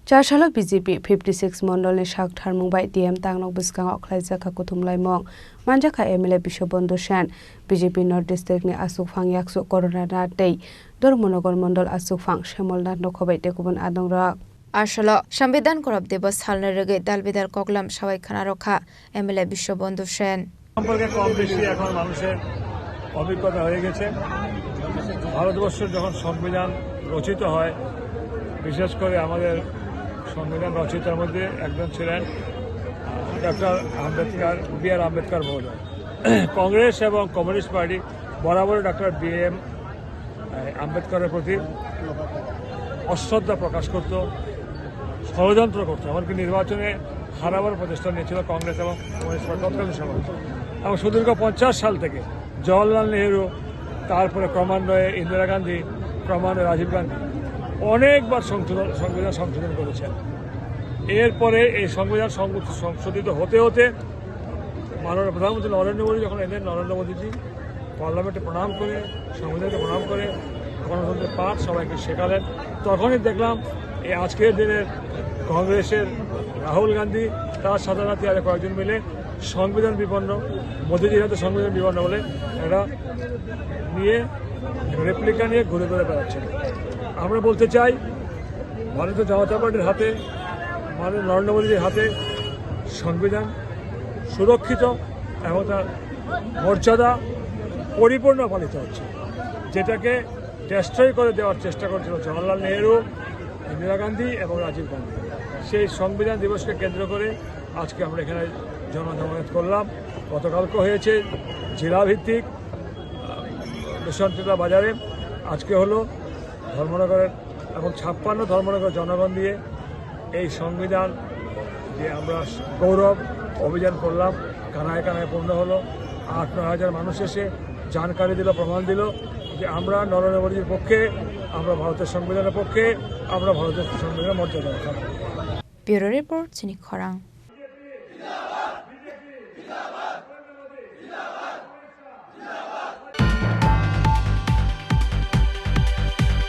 Charshalo BJP 56 Mondolni Shakthar Mumbai DM Tangnok Biskang Okhlaijaka Kuthumlaimong Manjaka MLA Bishobondhu Sen BJP North District ni Asukphang Yaksu Corona Tei Dormonogon Mondol Asukphang Shemolnath Nokhobai Tekubun Adongra Arshalo Sambidan Korab Debos Halner Rege Dalbidar Koklam Shawai Khana Rokha MLA Bishobondhu Sen সম্পর্কে কম বেশি এখন মানুষের অভিজ্ঞতা হয়ে গেছে। ভারতবর্ষের যখন সংবিধান রচিত হয়, বিশেষ করে আমাদের সংবিধান রচিতার মধ্যে একজন ছিলেন ডক্টর আম্বেদকর, বি.আর. আম্বেদকর মহোদয়। কংগ্রেস এবং কমিউনিস্ট পার্টি বরাবর ডক্টর বি.এম. আম্বেদকরের প্রতি অশ্রদ্ধা প্রকাশ করত, ষড়যন্ত্র করত, এমনকি নির্বাচনে হারাবার প্রচেষ্টা নিয়েছিল কংগ্রেস এবং কমিউনিস্ট পার্টি তৎকালীন সময়। এবং সুদীর্ঘ 50 সাল থেকে জওয়াহরলাল নেহরু, তারপরে ক্রমান্বয়ে ইন্দিরা গান্ধী, ক্রমান্বয়ে রাজীব গান্ধী অনেকবার সংবিধান সংশোধন করেছেন। এরপরে এই সংবিধান সংশোধিত হতে হতে মাননীয় প্রধানমন্ত্রী নরেন্দ্র মোদী যখন এলেন, নরেন্দ্র মোদীজি পার্লামেন্টে প্রণাম করে, সংবিধানকে প্রণাম করে গণতন্ত্রের পাঠ সবাইকে শেখালেন। তখনই দেখলাম এই আজকের দিনের কংগ্রেসের রাহুল গান্ধী তার সাথে সাথে আরো কয়েকজন মিলে সংবিধান বিপন্ন, মোদীজির হাতে সংবিধান বিপন্ন বলে এরা নিয়ে রেপ্লিকা নিয়ে ঘুরে ঘুরে বেড়াচ্ছেন। আমরা বলতে চাই, ভারতীয় জনতা পার্টির হাতে, মাননীয় নরেন্দ্র মোদীর হাতে সংবিধান সুরক্ষিত এবং তার মর্যাদা পরিপূর্ণ পালিত হচ্ছে, যেটাকে ডেস্ট্রয় করে দেওয়ার চেষ্টা করছিল জওয়াহরলাল নেহরু, ইন্দিরা গান্ধী এবং রাজীব গান্ধী। সেই সংবিধান দিবসকে কেন্দ্র করে আজকে আমরা এখানে জনজমায়েত করলাম। গতকালকে হয়েছে জেলাভিত্তিক বিশ্বনাথ বাজারে, আজকে হলো ধর্মনগরের, এবং 56 ধর্মনগর জনগণ দিয়ে এই সংবিধান যে আমরা গৌরব অভিযান করলাম, কানায় কানায় পূর্ণ হলো। 8-9 হাজার মানুষ এসে জানকারি দিল, প্রমাণ দিল যে আমরা নরেন্দ্র মোদীর পক্ষে, আমরা ভারতের সংবিধানের পক্ষে, আমরা ভারতের সংবিধানের মর্যাদা রক্ষা করব। ব্যুরো রিপোর্ট চিনি খরাং।